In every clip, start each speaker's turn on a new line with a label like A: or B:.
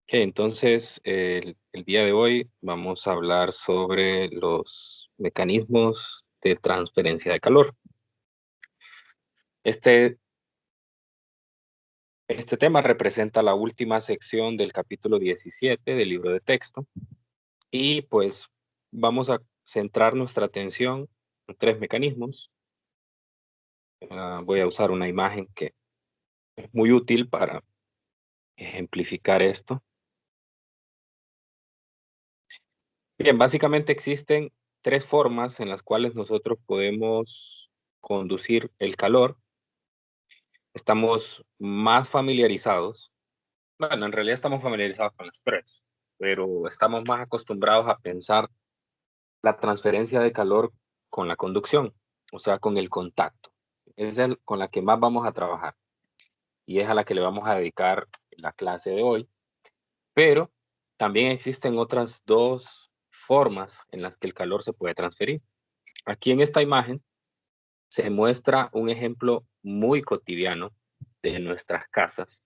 A: Entonces, el día de hoy vamos a hablar sobre los mecanismos de transferencia de calor. Este, este tema representa la última sección del capítulo 17 del libro de texto y pues vamos a centrar nuestra atención en tres mecanismos. Voy a usar una imagen que es muy útil para ejemplificar esto. Bien, básicamente existen tres formas en las cuales nosotros podemos conducir el calor. Estamos más familiarizados, bueno, en realidad estamos familiarizados con las tres, pero estamos más acostumbrados a pensar la transferencia de calor con la conducción, o sea, con el contacto. Esa es con la que más vamos a trabajar y es a la que le vamos a dedicar la clase de hoy, pero también existen otras dos formas en las que el calor se puede transferir. Aquí en esta imagen se muestra un ejemplo muy cotidiano de nuestras casas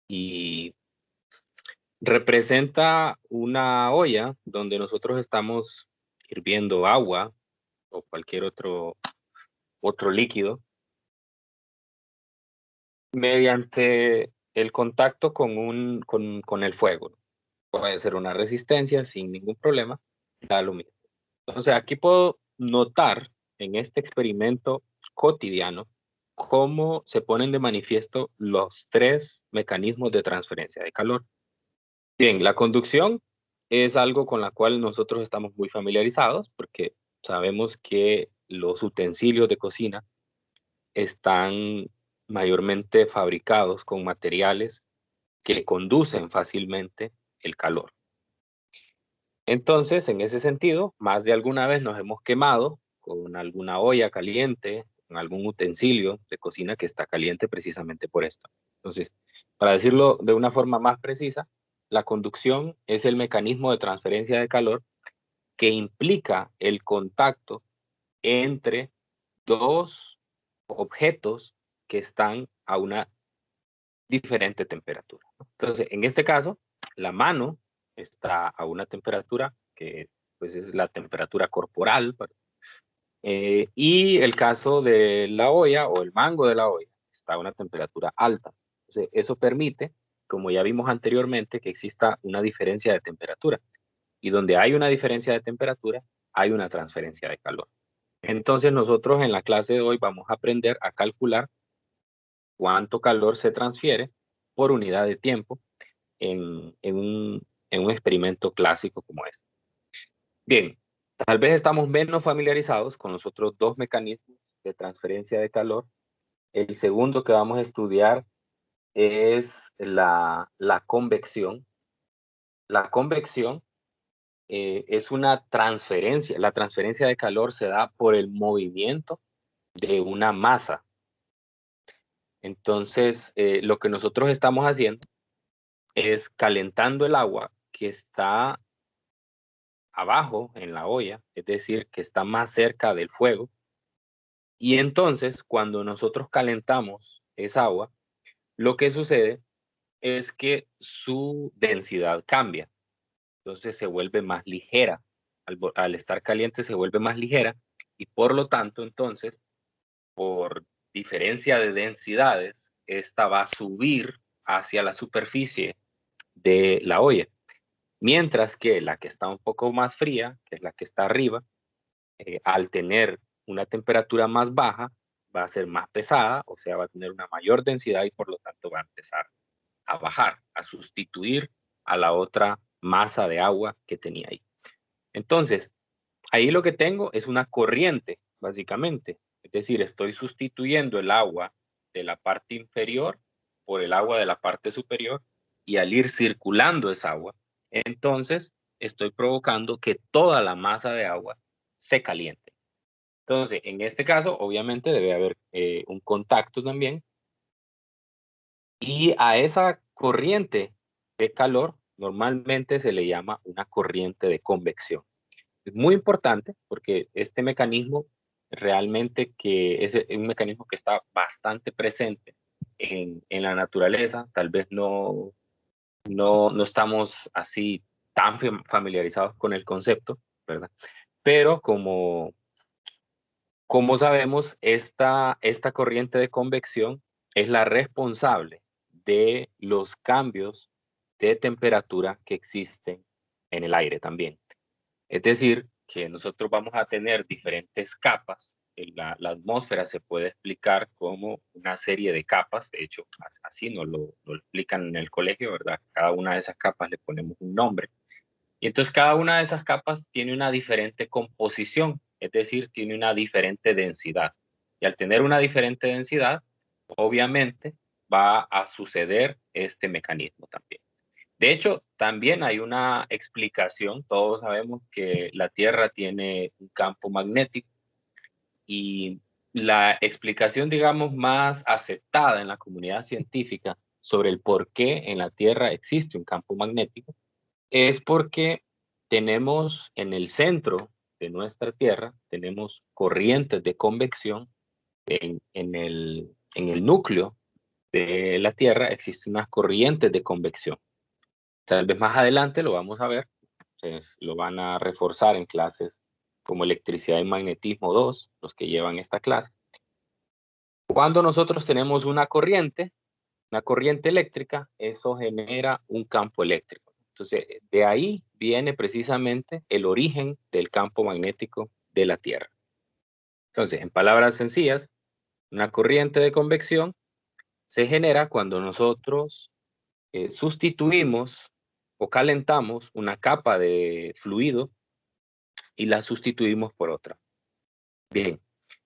A: y representa una olla donde nosotros estamos hirviendo agua o cualquier otro líquido mediante el contacto con el fuego. Puede ser una resistencia sin ningún problema, da lo mismo. Entonces, aquí puedo notar en este experimento cotidiano cómo se ponen de manifiesto los tres mecanismos de transferencia de calor. Bien, la conducción es algo con la cual nosotros estamos muy familiarizados porque sabemos que los utensilios de cocina están mayormente fabricados con materiales que conducen fácilmente el calor. Entonces, en ese sentido, más de alguna vez nos hemos quemado con alguna olla caliente, con algún utensilio de cocina que está caliente precisamente por esto. Entonces, para decirlo de una forma más precisa, la conducción es el mecanismo de transferencia de calor que implica el contacto entre dos objetos que están a una diferente temperatura, ¿no? Entonces, en este caso, la mano está a una temperatura que pues es la temperatura corporal, y el caso de la olla o el mango de la olla está a una temperatura alta. Entonces, eso permite, como ya vimos anteriormente, que exista una diferencia de temperatura. Y donde hay una diferencia de temperatura, hay una transferencia de calor. Entonces, nosotros en la clase de hoy vamos a aprender a calcular cuánto calor se transfiere por unidad de tiempo en un experimento clásico como este. Bien, tal vez estamos menos familiarizados con los otros dos mecanismos de transferencia de calor. El segundo que vamos a estudiar es la convección. La convección es una transferencia. La transferencia de calor se da por el movimiento de una masa. Entonces, lo que nosotros estamos haciendo es calentando el agua que está abajo en la olla, es decir, que está más cerca del fuego. Y entonces, cuando nosotros calentamos esa agua, lo que sucede es que su densidad cambia. Entonces se vuelve más ligera. Al estar caliente se vuelve más ligera y por lo tanto, entonces, por diferencia de densidades, esta va a subir hacia la superficie de la olla. Mientras que la que está un poco más fría, que es la que está arriba, al tener una temperatura más baja, va a ser más pesada, o sea, va a tener una mayor densidad y por lo tanto va a empezar a bajar, a sustituir a la otra masa de agua que tenía ahí. Entonces, ahí lo que tengo es una corriente, básicamente. Es decir, estoy sustituyendo el agua de la parte inferior por el agua de la parte superior y al ir circulando esa agua, entonces estoy provocando que toda la masa de agua se caliente. Entonces, en este caso, obviamente debe haber un contacto también y a esa corriente de calor normalmente se le llama una corriente de convección. Es muy importante porque este mecanismo realmente que es un mecanismo que está bastante presente en la naturaleza, tal vez no estamos así tan familiarizados con el concepto, ¿verdad? Pero como sabemos, esta corriente de convección es la responsable de los cambios de temperatura que existen en el aire también. Es decir, que nosotros vamos a tener diferentes capas. La atmósfera se puede explicar como una serie de capas. De hecho, así nos lo explican en el colegio, ¿verdad? Cada una de esas capas le ponemos un nombre. Y entonces cada una de esas capas tiene una diferente composición, es decir, tiene una diferente densidad. Y al tener una diferente densidad, obviamente va a suceder este mecanismo también. De hecho, también hay una explicación. Todos sabemos que la Tierra tiene un campo magnético y la explicación, digamos, más aceptada en la comunidad científica sobre el por qué en la Tierra existe un campo magnético es porque tenemos en el centro de nuestra Tierra, tenemos corrientes de convección en el núcleo de la Tierra, existen unas corrientes de convección. Tal vez más adelante lo vamos a ver, lo van a reforzar en clases como electricidad y magnetismo 2, los que llevan esta clase. Cuando nosotros tenemos una corriente eléctrica, eso genera un campo eléctrico. Entonces, de ahí viene precisamente el origen del campo magnético de la Tierra. Entonces, en palabras sencillas, una corriente de convección se genera cuando nosotros sustituimos o calentamos una capa de fluido y la sustituimos por otra. Bien,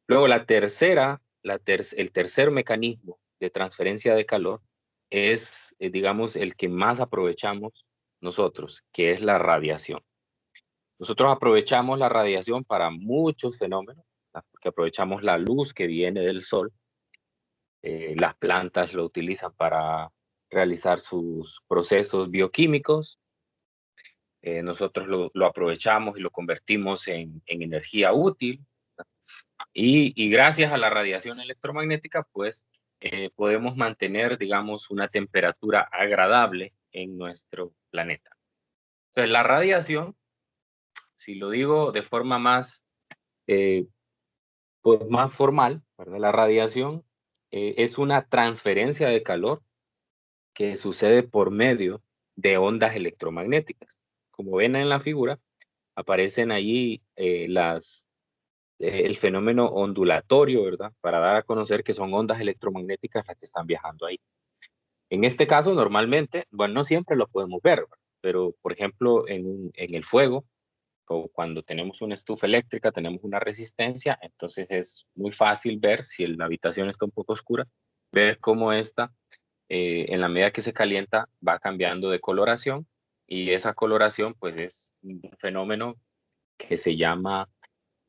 A: luego el tercer mecanismo de transferencia de calor es, digamos, el que más aprovechamos nosotros, que es la radiación. Nosotros aprovechamos la radiación para muchos fenómenos, ¿verdad? Porque aprovechamos la luz que viene del sol. Las plantas lo utilizan para realizar sus procesos bioquímicos. Nosotros lo aprovechamos y lo convertimos en energía útil. Y gracias a la radiación electromagnética, pues podemos mantener, digamos, una temperatura agradable en nuestro planeta. Entonces, la radiación, si lo digo de forma más, eh, pues más formal, ¿verdad? La radiación es una transferencia de calor que sucede por medio de ondas electromagnéticas. Como ven en la figura, aparecen allí el fenómeno ondulatorio, ¿verdad? Para dar a conocer que son ondas electromagnéticas las que están viajando ahí. En este caso, normalmente, bueno, no siempre lo podemos ver, ¿verdad? Pero por ejemplo, en el fuego, o cuando tenemos una estufa eléctrica, tenemos una resistencia, entonces es muy fácil ver, si la habitación está un poco oscura, ver cómo esta, en la medida que se calienta, va cambiando de coloración, y esa coloración, pues es un fenómeno que se llama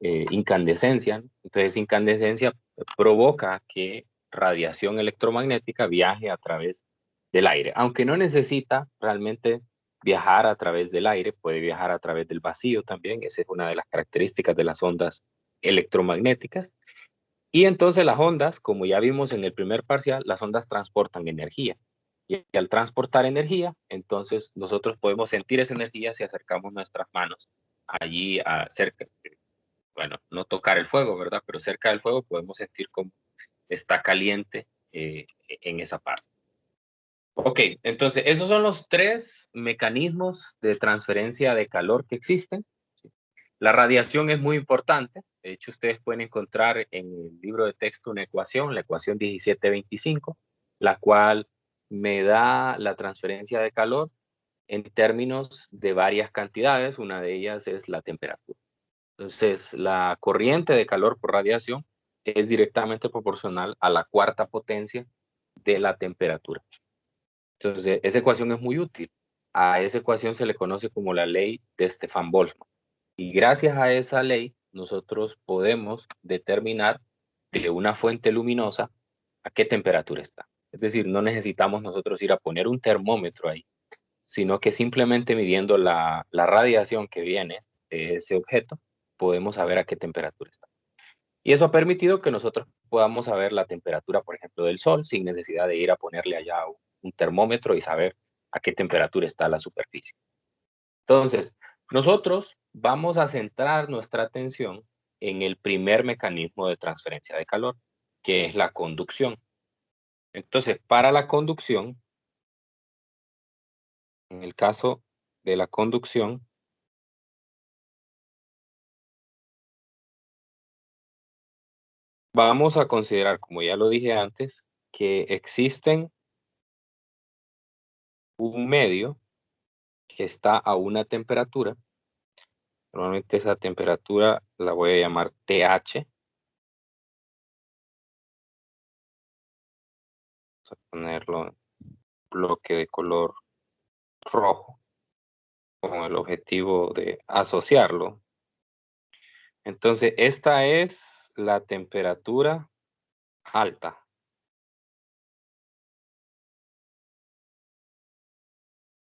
A: incandescencia, ¿no? Entonces, incandescencia provoca que radiación electromagnética viaje a través del aire, aunque no necesita realmente viajar a través del aire, puede viajar a través del vacío también. Esa es una de las características de las ondas electromagnéticas. Y entonces las ondas, como ya vimos en el primer parcial, las ondas transportan energía. Y al transportar energía, entonces nosotros podemos sentir esa energía si acercamos nuestras manos allí cerca, bueno, no tocar el fuego, ¿verdad? Pero cerca del fuego podemos sentir cómo está caliente en esa parte. Ok, entonces esos son los tres mecanismos de transferencia de calor que existen. La radiación es muy importante. De hecho, ustedes pueden encontrar en el libro de texto una ecuación, la ecuación 1725, la cual me da la transferencia de calor en términos de varias cantidades. Una de ellas es la temperatura. Entonces, la corriente de calor por radiación es directamente proporcional a la cuarta potencia de la temperatura. Entonces, esa ecuación es muy útil. A esa ecuación se le conoce como la ley de Stefan-Boltzmann. Y gracias a esa ley, nosotros podemos determinar de una fuente luminosa a qué temperatura está. Es decir, no necesitamos nosotros ir a poner un termómetro ahí, sino que simplemente midiendo la radiación que viene de ese objeto, podemos saber a qué temperatura está. Y eso ha permitido que nosotros podamos saber la temperatura, por ejemplo, del Sol, sin necesidad de ir a ponerle allá un termómetro y saber a qué temperatura está la superficie. Entonces, nosotros vamos a centrar nuestra atención en el primer mecanismo de transferencia de calor, que es la conducción. Entonces, para la conducción, en el caso de la conducción, vamos a considerar, como ya lo dije antes, que existen un medio que está a una temperatura. Normalmente esa temperatura la voy a llamar TH. Vamos a ponerlo en bloque de color rojo con el objetivo de asociarlo. Entonces, esta es la temperatura alta.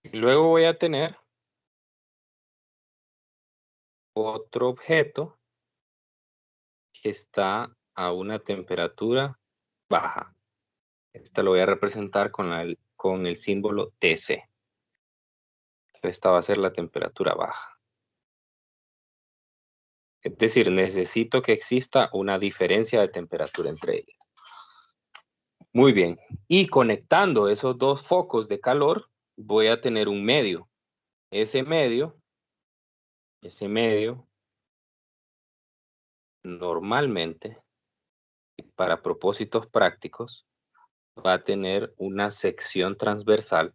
A: Y luego voy a tener otro objeto que está a una temperatura baja. Esta lo voy a representar con el símbolo TC. Esta va a ser la temperatura baja. Es decir, necesito que exista una diferencia de temperatura entre ellas. Muy bien. Y conectando esos dos focos de calor, voy a tener un medio. Ese medio, normalmente, para propósitos prácticos, va a tener una sección transversal,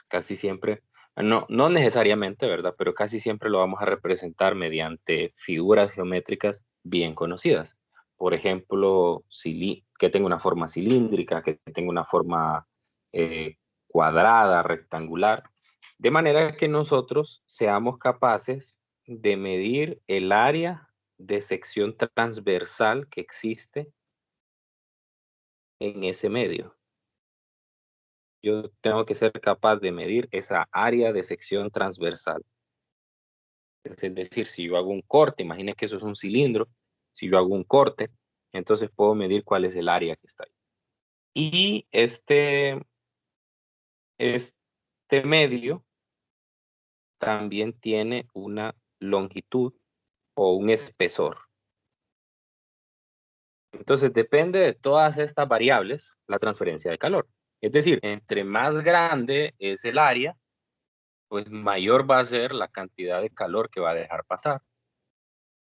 A: casi siempre, no necesariamente, ¿verdad? Pero casi siempre lo vamos a representar mediante figuras geométricas bien conocidas. Por ejemplo, que tenga una forma cilíndrica, que tenga una forma cuadrada, rectangular, de manera que nosotros seamos capaces de medir el área de sección transversal que existe en ese medio. Yo tengo que ser capaz de medir esa área de sección transversal. Es decir, si yo hago un corte, imaginen que eso es un cilindro, si yo hago un corte, entonces puedo medir cuál es el área que está ahí. Y este medio también tiene una longitud o un espesor. Entonces depende de todas estas variables la transferencia de calor. Es decir, entre más grande es el área, pues mayor va a ser la cantidad de calor que va a dejar pasar.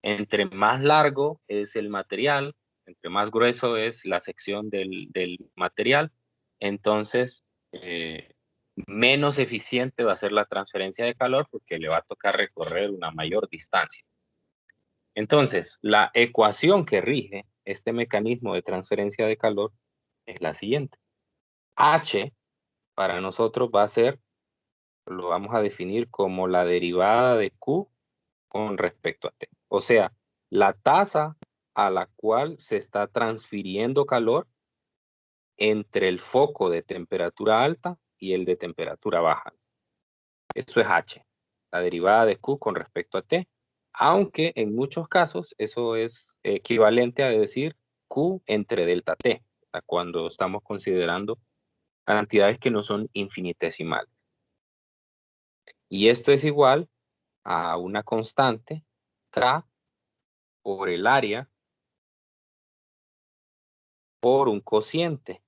A: Entre más largo es el material, entre más grueso es la sección del material, entonces menos eficiente va a ser la transferencia de calor porque le va a tocar recorrer una mayor distancia. Entonces, la ecuación que rige este mecanismo de transferencia de calor es la siguiente. H para nosotros va a ser, lo vamos a definir como la derivada de Q con respecto a T. O sea, la tasa a la cual se está transfiriendo calor entre el foco de temperatura alta y el de temperatura baja. Eso es H, la derivada de Q con respecto a T, aunque en muchos casos eso es equivalente a decir Q entre delta T, cuando estamos considerando cantidades que no son infinitesimales. Y esto es igual a una constante K por el área por un cociente.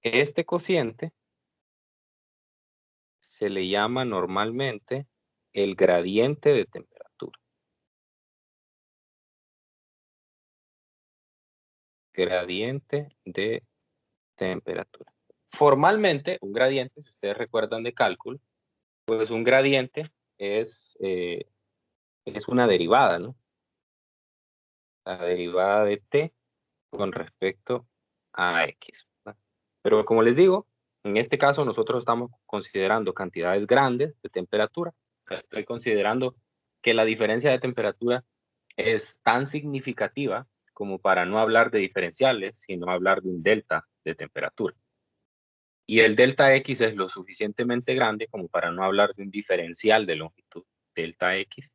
A: Este cociente se le llama normalmente el gradiente de temperatura. Gradiente de temperatura. Formalmente, un gradiente, si ustedes recuerdan de cálculo, pues un gradiente es una derivada, ¿no? La derivada de t con respecto a x, ¿verdad? Pero como les digo, en este caso nosotros estamos considerando cantidades grandes de temperatura. Estoy considerando que la diferencia de temperatura es tan significativa como para no hablar de diferenciales, sino hablar de un delta de temperatura. Y el delta X es lo suficientemente grande como para no hablar de un diferencial de longitud delta X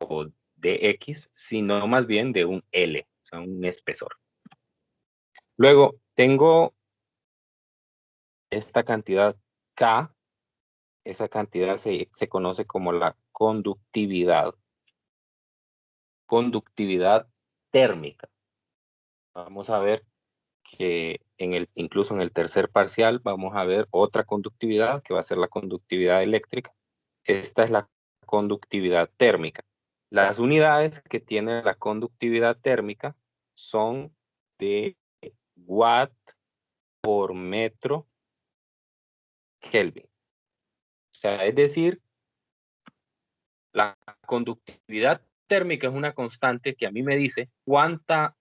A: o dx, sino más bien de un L, o sea, un espesor. Luego tengo esta cantidad K, esa cantidad se conoce como la conductividad. Conductividad térmica. Vamos a ver que incluso en el tercer parcial vamos a ver otra conductividad que va a ser la conductividad eléctrica. Esta es la conductividad térmica. Las unidades que tiene la conductividad térmica son de watt por metro Kelvin. O sea, es decir, la conductividad térmica es una constante que a mí me dice cuánta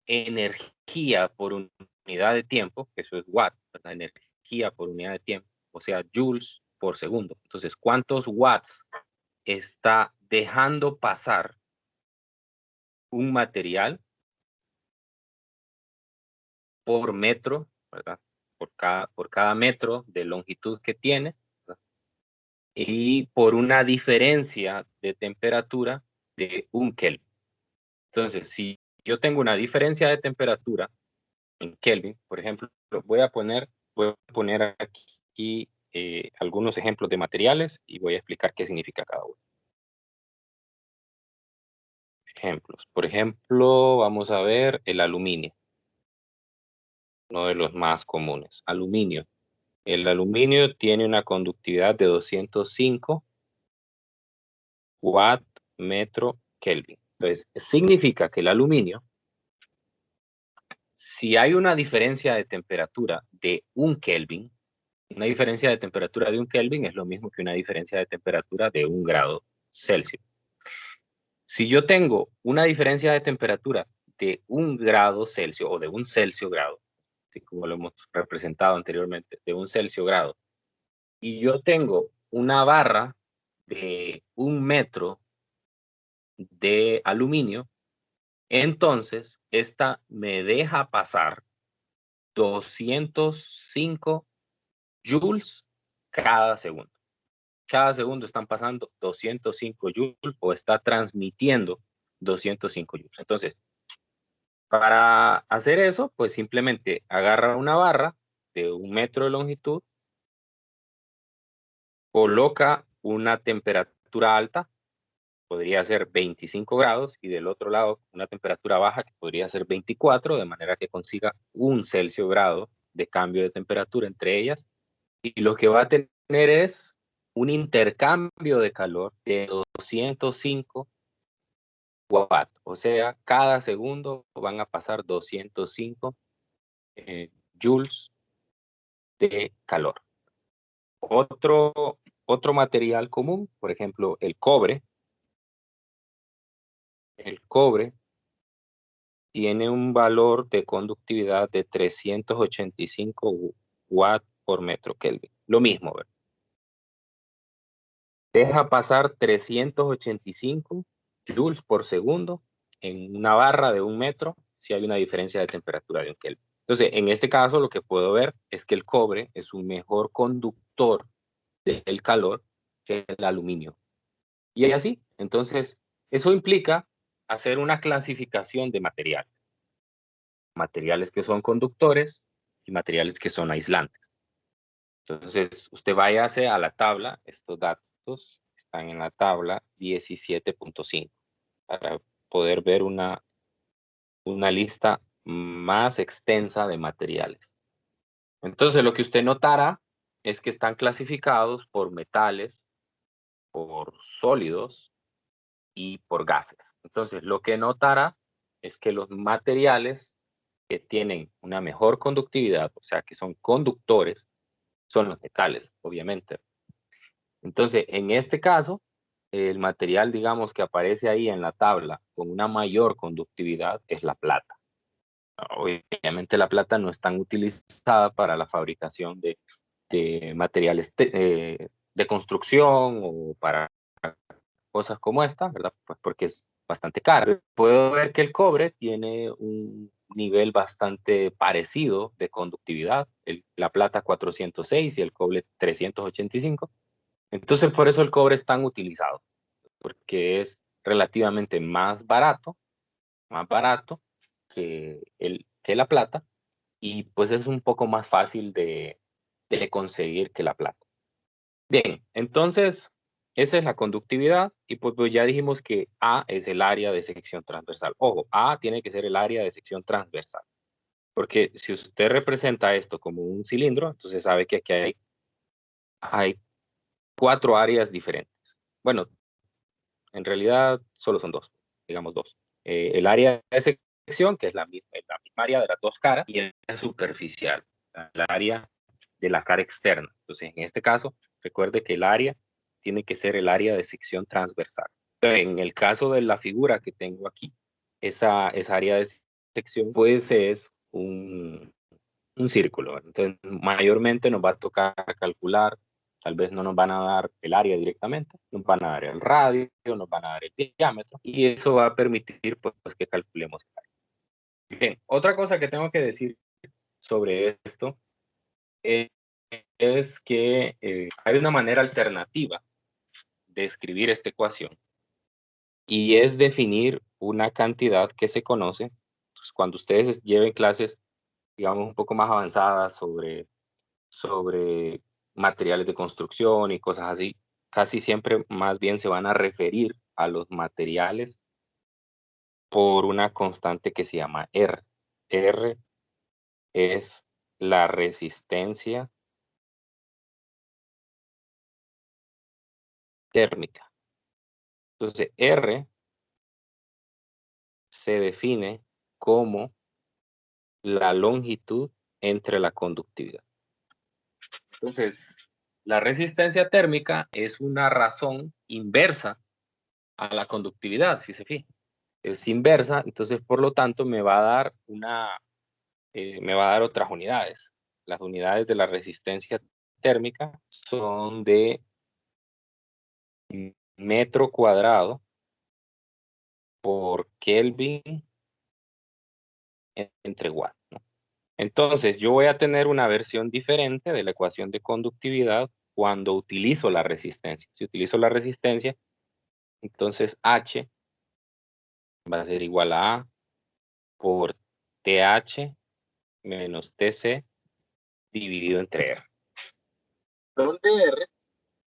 A: energía por unidad de tiempo, que eso es watt, ¿verdad? Energía por unidad de tiempo, o sea, joules por segundo. Entonces, ¿cuántos watts está dejando pasar un material por metro, ¿verdad? Por cada metro de longitud que tiene, ¿verdad? Y por una diferencia de temperatura de 1 Kelvin. Entonces, si yo tengo una diferencia de temperatura en Kelvin, por ejemplo, voy a poner aquí algunos ejemplos de materiales y voy a explicar qué significa cada uno. Ejemplos. Por ejemplo, vamos a ver el aluminio, uno de los más comunes. Aluminio. El aluminio tiene una conductividad de 205 watt metro Kelvin. Entonces, significa que el aluminio, si hay una diferencia de temperatura de 1 Kelvin, una diferencia de temperatura de 1 Kelvin es lo mismo que una diferencia de temperatura de 1 grado Celsius. Si yo tengo una diferencia de temperatura de 1 grado Celsius o de 1 Celsius grado, así como lo hemos representado anteriormente, de 1 Celsius grado, y yo tengo una barra de 1 metro de aluminio, entonces esta me deja pasar 205 joules cada segundo. Cada segundo están pasando 205 joules o está transmitiendo 205 joules. Entonces, para hacer eso, pues simplemente agarra una barra de 1 metro de longitud, coloca una temperatura alta, podría ser 25 grados, y del otro lado una temperatura baja que podría ser 24, de manera que consiga 1 Celsius grado de cambio de temperatura entre ellas. Y lo que va a tener es un intercambio de calor de 205 watt. O sea, cada segundo van a pasar 205 joules de calor. Otro material común, por ejemplo, el cobre. El cobre tiene un valor de conductividad de 385 watts por metro Kelvin. Lo mismo, ¿verdad? Deja pasar 385 joules por segundo en una barra de 1 metro si hay una diferencia de temperatura de 1 Kelvin. Entonces, en este caso, lo que puedo ver es que el cobre es un mejor conductor del calor que el aluminio. Y así, entonces, eso implica hacer una clasificación de materiales. Materiales que son conductores y materiales que son aislantes. Entonces, usted váyase a la tabla, estos datos están en la tabla 17.5 para poder ver una lista más extensa de materiales. Entonces, lo que usted notará es que están clasificados por metales, por sólidos y por gases. Entonces, lo que notará es que los materiales que tienen una mejor conductividad, o sea, que son conductores, son los metales, obviamente. Entonces, en este caso, el material, digamos, que aparece ahí en la tabla con una mayor conductividad es la plata. Obviamente la plata no es tan utilizada para la fabricación de materiales de construcción o para cosas como esta, ¿verdad? Pues porque es bastante caro. Puedo ver que el cobre tiene un nivel bastante parecido de conductividad, la plata 406 y el cobre 385. Entonces, por eso el cobre es tan utilizado, porque es relativamente más barato que la plata, y pues es un poco más fácil de de conseguir que la plata. Bien, entonces, esa es la conductividad y pues ya dijimos que A es el área de sección transversal. Ojo, A tiene que ser el área de sección transversal, porque si usted representa esto como un cilindro, entonces sabe que aquí hay 4 áreas diferentes. Bueno, en realidad solo son 2, digamos 2. El área de sección, que es la misma área de las 2 caras, y el área superficial, el área de la cara externa. Entonces, en este caso, recuerde que el área tiene que ser el área de sección transversal. Entonces, en el caso de la figura que tengo aquí, esa área de sección, pues es un círculo. Entonces, mayormente nos va a tocar calcular, tal vez no nos van a dar el área directamente, nos van a dar el radio, nos van a dar el diámetro, y eso va a permitir pues que calculemos el área. Bien, otra cosa que tengo que decir sobre esto es que hay una manera alternativa de escribir esta ecuación, y es definir una cantidad que se conoce. Pues, cuando ustedes lleven clases, digamos, un poco más avanzadas sobre materiales de construcción y cosas así, casi siempre más bien se van a referir a los materiales por una constante que se llama R. R es la resistencia térmica. Entonces, R se define como la longitud entre la conductividad. Entonces, la resistencia térmica es una razón inversa a la conductividad, si se fija. Es inversa, entonces por lo tanto me va a dar otras unidades. Las unidades de la resistencia térmica son de metro cuadrado por Kelvin entre watt, ¿no? Entonces yo voy a tener una versión diferente de la ecuación de conductividad cuando utilizo la resistencia. Si utilizo la resistencia, entonces H va a ser igual a A por TH menos TC dividido entre R, donde R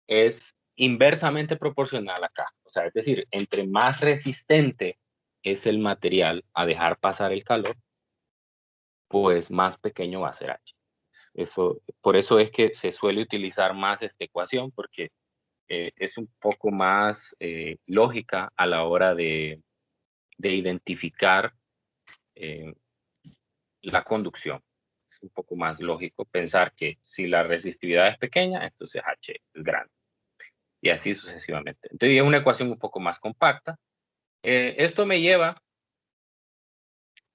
A: es inversamente proporcional acá. O sea, es decir, entre más resistente es el material a dejar pasar el calor, pues más pequeño va a ser H. Por eso es que se suele utilizar más esta ecuación, porque es un poco más lógica a la hora de identificar eh, la conducción. Es un poco más lógico pensar que si la resistividad es pequeña, entonces H es grande. Y así sucesivamente. Entonces es una ecuación un poco más compacta. Esto me lleva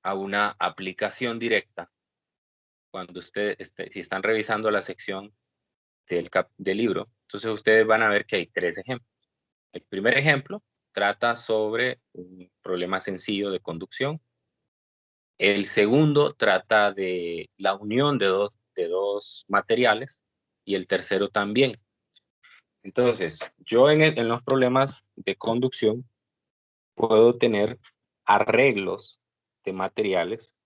A: a una aplicación directa. Cuando ustedes, si están revisando la sección del libro, entonces ustedes van a ver que hay 3 ejemplos. El primer ejemplo trata sobre un problema sencillo de conducción. El segundo trata de la unión de dos materiales, y el tercero también. Entonces, yo en los problemas de conducción puedo tener arreglos de materiales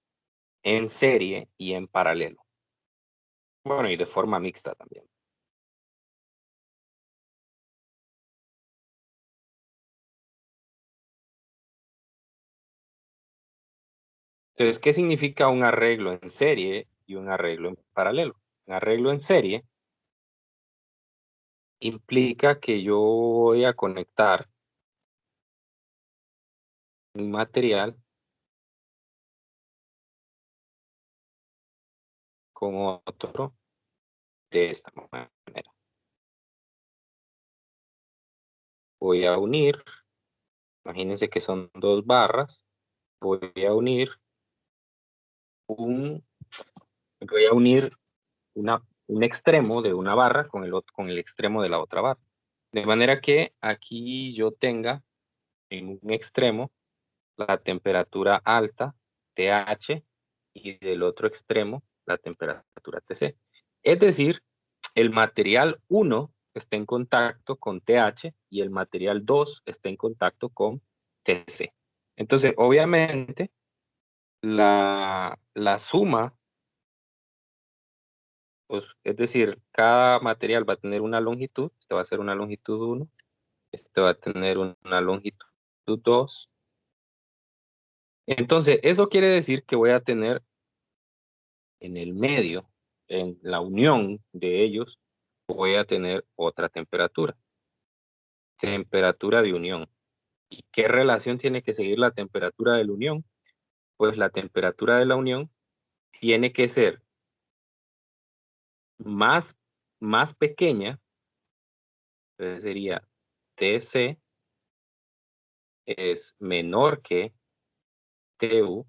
A: en serie y en paralelo. Bueno, y de forma mixta también. Entonces, ¿qué significa un arreglo en serie y un arreglo en paralelo? Un arreglo en serie implica que yo voy a conectar un material con otro de esta manera. Voy a unir, imagínense que son 2 barras, voy a unir un, voy a unir un extremo de una barra con el extremo de la otra barra. De manera que aquí yo tenga en un extremo la temperatura alta, TH, y del otro extremo la temperatura TC. Es decir, el material 1 está en contacto con TH y el material 2 está en contacto con TC. Entonces, obviamente, la suma pues, es decir, cada material va a tener una longitud. Este va a ser una longitud 1. Este va a tener una longitud 2. Entonces, eso quiere decir que voy a tener en el medio, en la unión de ellos, voy a tener otra temperatura. Temperatura de unión. ¿Y qué relación tiene que seguir la temperatura de la unión? Pues la temperatura de la unión tiene que ser más pequeña. Entonces sería TC es menor que TU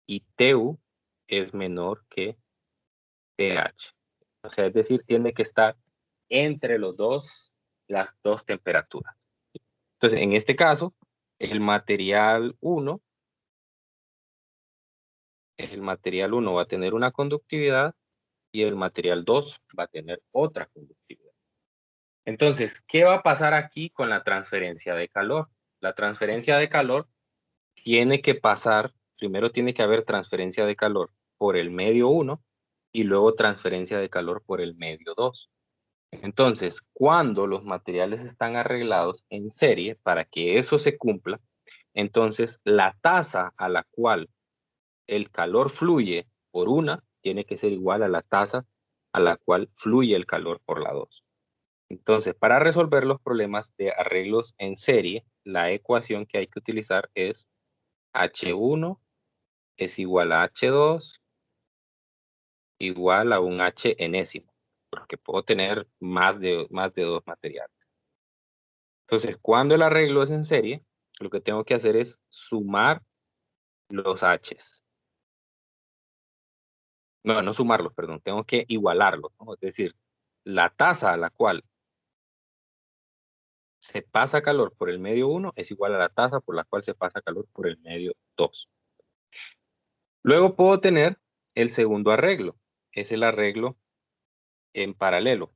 A: y TU es menor que TH. O sea, es decir, tiene que estar entre las dos temperaturas. Entonces, en este caso, el material 1 va a tener una conductividad y el material 2 va a tener otra conductividad. Entonces, ¿qué va a pasar aquí con la transferencia de calor? La transferencia de calor tiene que pasar, primero tiene que haber transferencia de calor por el medio 1 y luego transferencia de calor por el medio 2. Entonces, cuando los materiales están arreglados en serie, para que eso se cumpla, entonces la tasa a la cual el calor fluye por una tiene que ser igual a la tasa a la cual fluye el calor por la 2. Entonces, para resolver los problemas de arreglos en serie, la ecuación que hay que utilizar es H1 es igual a H2 igual a un H enésimo, porque puedo tener más de 2 materiales. Entonces, cuando el arreglo es en serie, lo que tengo que hacer es sumar los H's. No sumarlos, perdón, tengo que igualarlos, ¿no? Es decir, la tasa a la cual se pasa calor por el medio 1 es igual a la tasa por la cual se pasa calor por el medio 2. Luego puedo tener el segundo arreglo, es el arreglo en paralelo.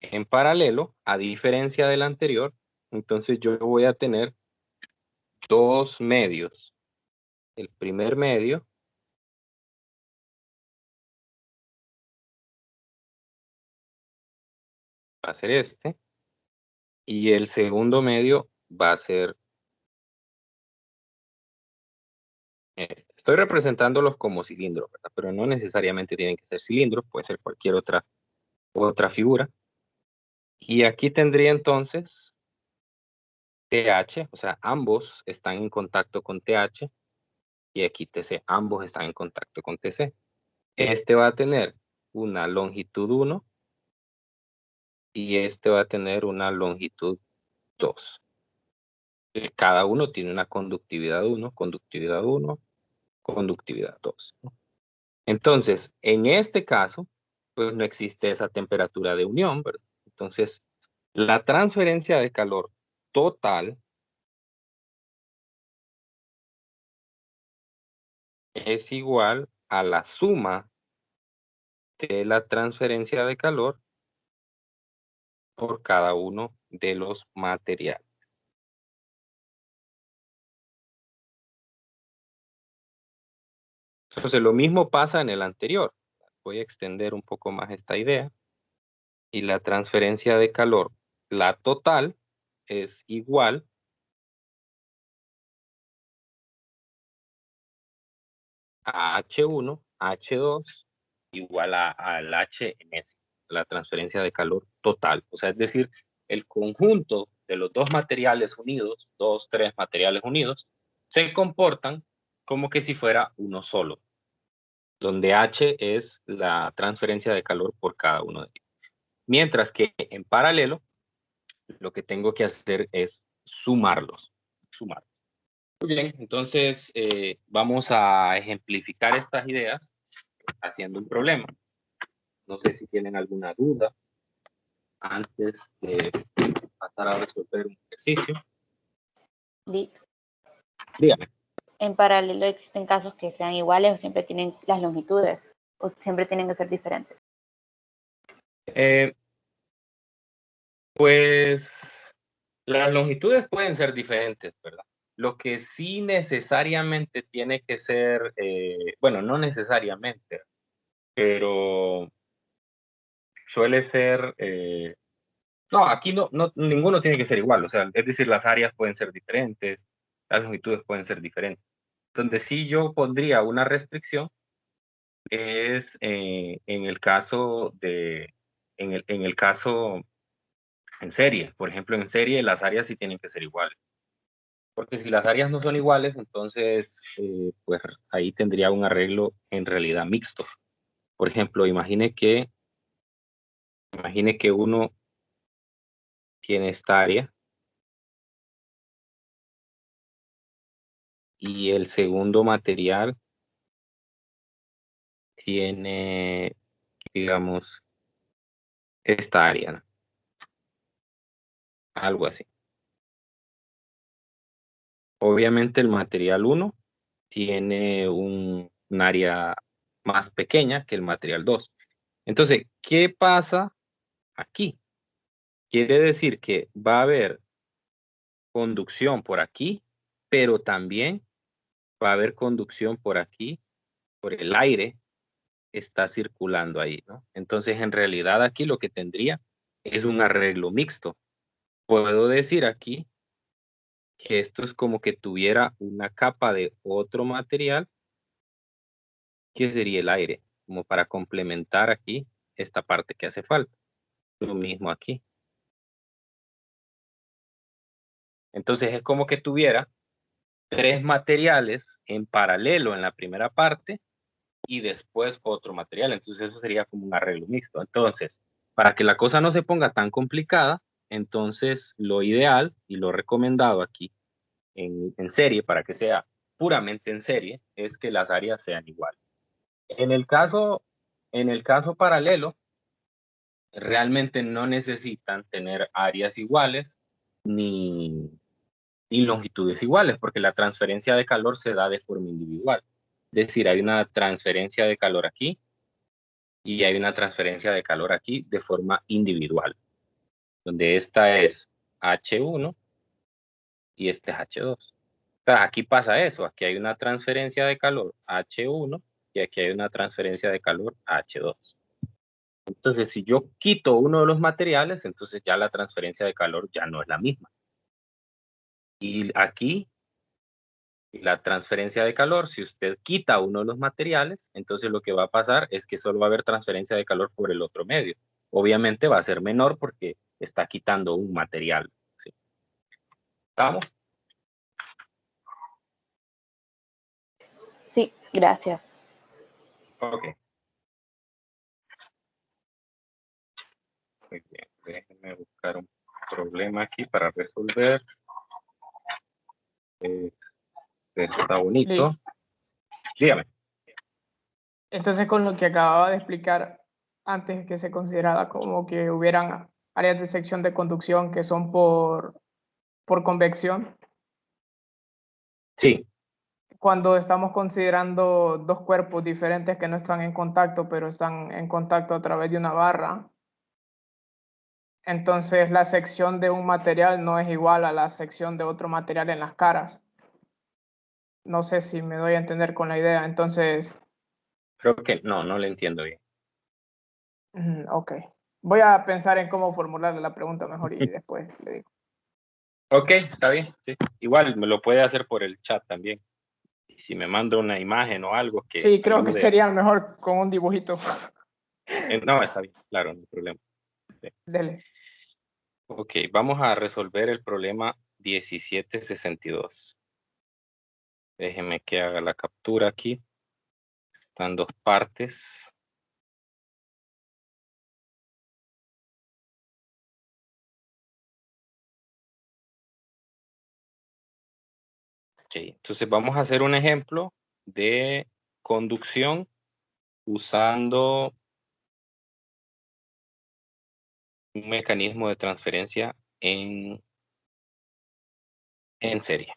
A: En paralelo, a diferencia del anterior, entonces yo voy a tener dos medios. El primer medio va a ser este, y el segundo medio va a ser este. Estoy representándolos como cilindros, ¿verdad? Pero no necesariamente tienen que ser cilindros, puede ser cualquier otra figura. Y aquí tendría entonces TH, o sea, ambos están en contacto con TH, y aquí TC, ambos están en contacto con TC. Este va a tener una longitud 1 y este va a tener una longitud 2. Cada uno tiene una conductividad 1, conductividad 1, conductividad 2. Entonces, en este caso, pues no existe esa temperatura de unión, ¿verdad? Entonces, la transferencia de calor total es igual a la suma de la transferencia de calor por cada uno de los materiales. Entonces, lo mismo pasa en el anterior. Voy a extender un poco más esta idea. Y la transferencia de calor, la total, es igual a H1, H2, igual al H en S, la transferencia de calor total. O sea, es decir, el conjunto de los dos materiales unidos, tres materiales unidos, se comportan como que si fuera uno solo, donde H es la transferencia de calor por cada uno de ellos. Mientras que en paralelo, lo que tengo que hacer es sumarlos. Muy bien, entonces vamos a ejemplificar estas ideas haciendo un problema. No sé si tienen alguna duda antes de pasar a resolver un ejercicio. Dígame.
B: En paralelo existen casos que sean iguales o siempre tienen las longitudes o siempre tienen que ser diferentes.
A: Pues las longitudes pueden ser diferentes, ¿verdad? Lo que sí necesariamente tiene que ser, bueno, no necesariamente, pero suele ser, no, aquí no, ninguno tiene que ser igual, o sea, es decir, las áreas pueden ser diferentes, las longitudes pueden ser diferentes. Donde sí yo pondría una restricción es en el caso en el caso en serie. Por ejemplo, en serie las áreas sí tienen que ser iguales. Porque si las áreas no son iguales, entonces, pues ahí tendría un arreglo en realidad mixto. Por ejemplo, imagine que uno tiene esta área y el segundo material tiene, digamos, esta área, ¿no? Algo así. Obviamente el material 1 tiene un área más pequeña que el material 2. Entonces, ¿qué pasa aquí? Quiere decir que va a haber conducción por aquí, pero también va a haber conducción por aquí, por el aire está circulando ahí, ¿no? Entonces, en realidad aquí lo que tendría es un arreglo mixto. Puedo decir aquí que esto es como que tuviera una capa de otro material, que sería el aire, como para complementar aquí esta parte que hace falta. Lo mismo aquí. Entonces es como que tuviera tres materiales en paralelo en la primera parte y después otro material. Entonces eso sería como un arreglo mixto. Entonces, para que la cosa no se ponga tan complicada, entonces lo ideal y lo recomendado aquí en serie, para que sea puramente en serie, es que las áreas sean iguales. En el caso, en el caso paralelo, realmente no necesitan tener áreas iguales ni, ni longitudes iguales, porque la transferencia de calor se da de forma individual. Es decir, hay una transferencia de calor aquí y hay una transferencia de calor aquí de forma individual, donde esta es H1 y este es H2. O sea, aquí pasa eso, aquí hay una transferencia de calor H1 y aquí hay una transferencia de calor H2. Entonces, si yo quito uno de los materiales, entonces ya la transferencia de calor ya no es la misma. Y aquí, la transferencia de calor, si usted quita uno de los materiales, entonces lo que va a pasar es que solo va a haber transferencia de calor por el otro medio. Obviamente va a ser menor porque está quitando un material. ¿Sí? ¿Estamos?
B: Sí, gracias.
A: Ok. Muy bien. Déjenme buscar un problema aquí para resolver. Está bonito. Dígame.
C: Entonces, con lo que acababa de explicar antes, que se consideraba como que hubieran áreas de sección de conducción que son por convección,
A: Sí,
C: cuando estamos considerando dos cuerpos diferentes que no están en contacto, pero están en contacto a través de una barra, entonces la sección de un material no es igual a la sección de otro material en las caras. No sé si me doy a entender con la idea. Entonces,
A: creo que no le entiendo bien.
C: ok. Voy a pensar en cómo formularle la pregunta mejor y después le digo.
A: Ok, está bien. Sí. Igual me lo puede hacer por el chat también. Y si me manda una imagen o algo que
C: Sí, creo que
A: ayude.
C: sería mejor con un dibujito.
A: No, está bien, claro, no hay problema. Sí.
C: Dele.
A: Ok, vamos a resolver el problema 1762. Déjeme que haga la captura aquí. Están dos partes. Ok, entonces vamos a hacer un ejemplo de conducción usando un mecanismo de transferencia en serie.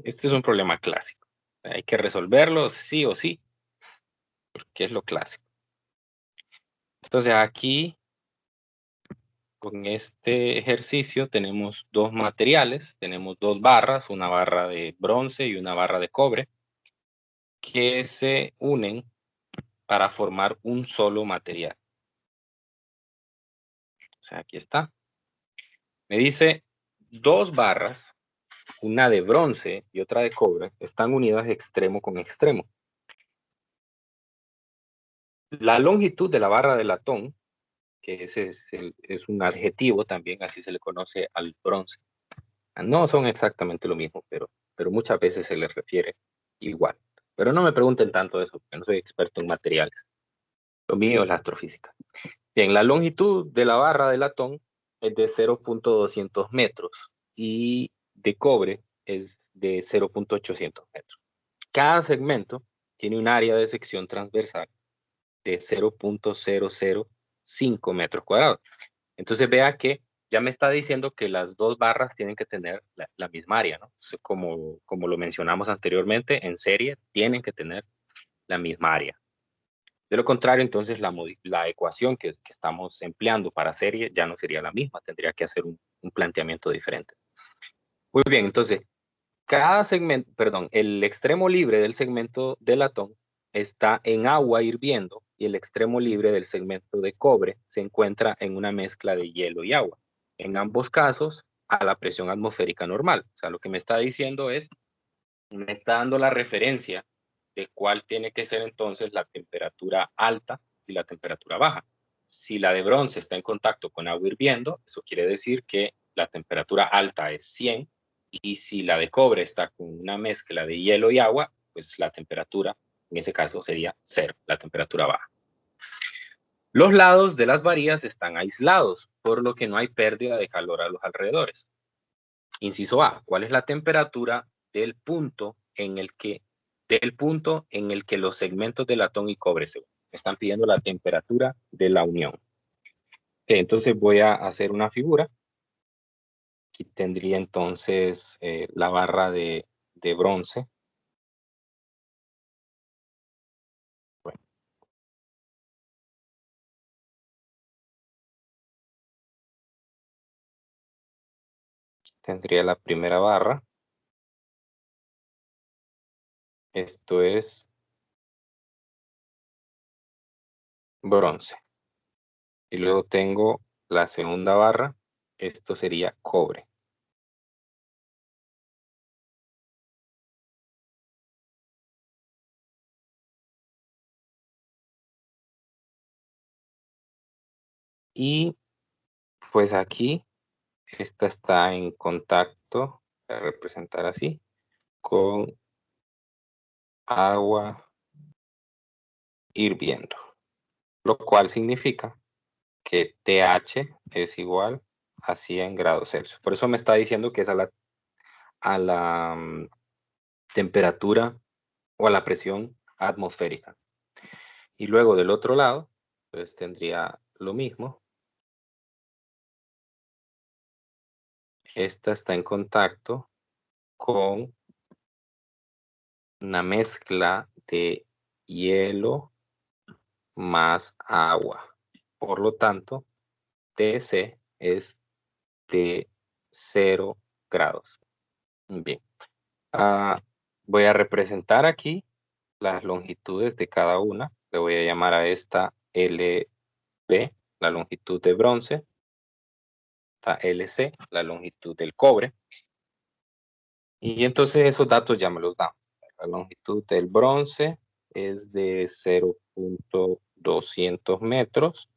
A: Este es un problema clásico. Hay que resolverlo sí o sí, porque es lo clásico. Entonces aquí Con este ejercicio tenemos dos materiales, tenemos dos barras, una barra de bronce y una barra de cobre, que se unen para formar un solo material. O sea, aquí está. Me dice dos barras, una de bronce y otra de cobre, están unidas extremo con extremo. La longitud de la barra de latón, que ese es un adjetivo también, así se le conoce al bronce. No son exactamente lo mismo, pero muchas veces se les refiere igual. Pero no me pregunten tanto de eso, porque no soy experto en materiales. Lo mío es la astrofísica. Bien, la longitud de la barra de latón es de 0.200 metros y de cobre es de 0.800 metros. Cada segmento tiene un área de sección transversal de 0.005 metros cuadrados. Entonces vea que ya me está diciendo que las dos barras tienen que tener la misma área, ¿no? Como lo mencionamos anteriormente, en serie tienen que tener la misma área. De lo contrario, entonces la ecuación que estamos empleando para serie ya no sería la misma, tendría que hacer un planteamiento diferente. Muy bien, entonces, cada segmento, perdón, el extremo libre del segmento de latón está en agua hirviendo y el extremo libre del segmento de cobre se encuentra en una mezcla de hielo y agua. En ambos casos, a la presión atmosférica normal. O sea, lo que me está diciendo es, me está dando la referencia de cuál tiene que ser entonces la temperatura alta y la temperatura baja. Si la de bronce está en contacto con agua hirviendo, eso quiere decir que la temperatura alta es 100, y si la de cobre está con una mezcla de hielo y agua, pues la temperatura en ese caso sería 0, la temperatura baja. Los lados de las varillas están aislados, por lo que no hay pérdida de calor a los alrededores. Inciso A, ¿cuál es la temperatura del punto en el que los segmentos de latón y cobre se unen? Están pidiendo la temperatura de la unión. Entonces voy a hacer una figura. Aquí tendría entonces la barra de bronce. Bueno. Tendría la primera barra. Esto es bronce. Y luego tengo la segunda barra. Esto sería cobre. Y pues aquí, esta está en contacto, voy a representar así, con agua hirviendo. Lo cual significa que TH es igual a 100 grados Celsius. Por eso me está diciendo que es a la temperatura o a la presión atmosférica. Y luego del otro lado, pues tendría lo mismo. Esta está en contacto con una mezcla de hielo más agua. Por lo tanto, TC es de 0 grados. Bien. Voy a representar aquí las longitudes de cada una. Le voy a llamar a esta LB, la longitud de bronce. Esta LC, la longitud del cobre. Y entonces esos datos ya me los dan. La longitud del bronce es de 0.200 metros.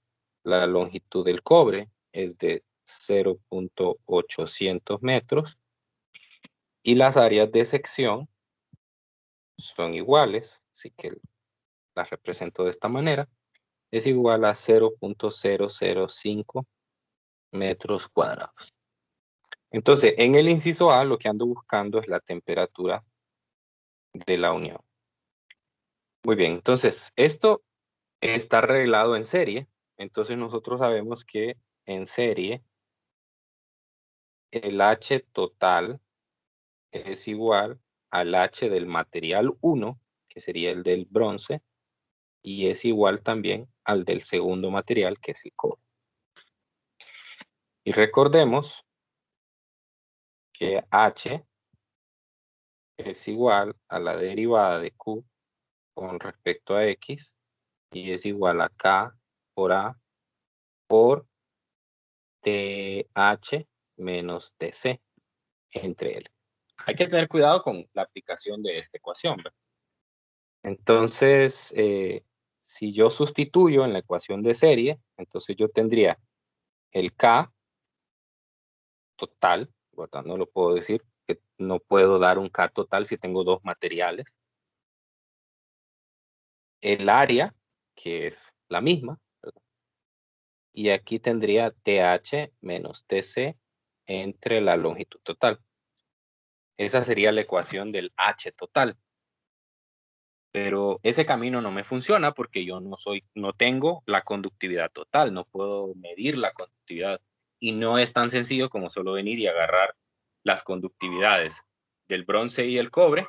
A: La longitud del cobre es de 0.800 metros. Y las áreas de sección son iguales, así que las represento de esta manera. Es igual a 0.005 metros cuadrados. Entonces, en el inciso A, lo que ando buscando es la temperatura de la unión. Muy bien, entonces, esto está arreglado en serie. Entonces, nosotros sabemos que en serie, el H total es igual al H del material 1, que sería el del bronce, y es igual también al del segundo material, que es el cobre. Y recordemos que H es igual a la derivada de Q con respecto a X y es igual a K por A por TH menos TC entre L. Hay que tener cuidado con la aplicación de esta ecuación, ¿verdad? Entonces, si yo sustituyo en la ecuación de serie, entonces yo tendría el K total, ¿verdad? No lo puedo decir, que no puedo dar un K total si tengo dos materiales. El área, que es la misma, ¿verdad? Y aquí tendría TH menos TC entre la longitud total. Esa sería la ecuación del H total. Pero ese camino no me funciona porque yo no tengo la conductividad total, no puedo medir la conductividad. Y no es tan sencillo como solo venir y agarrar las conductividades del bronce y el cobre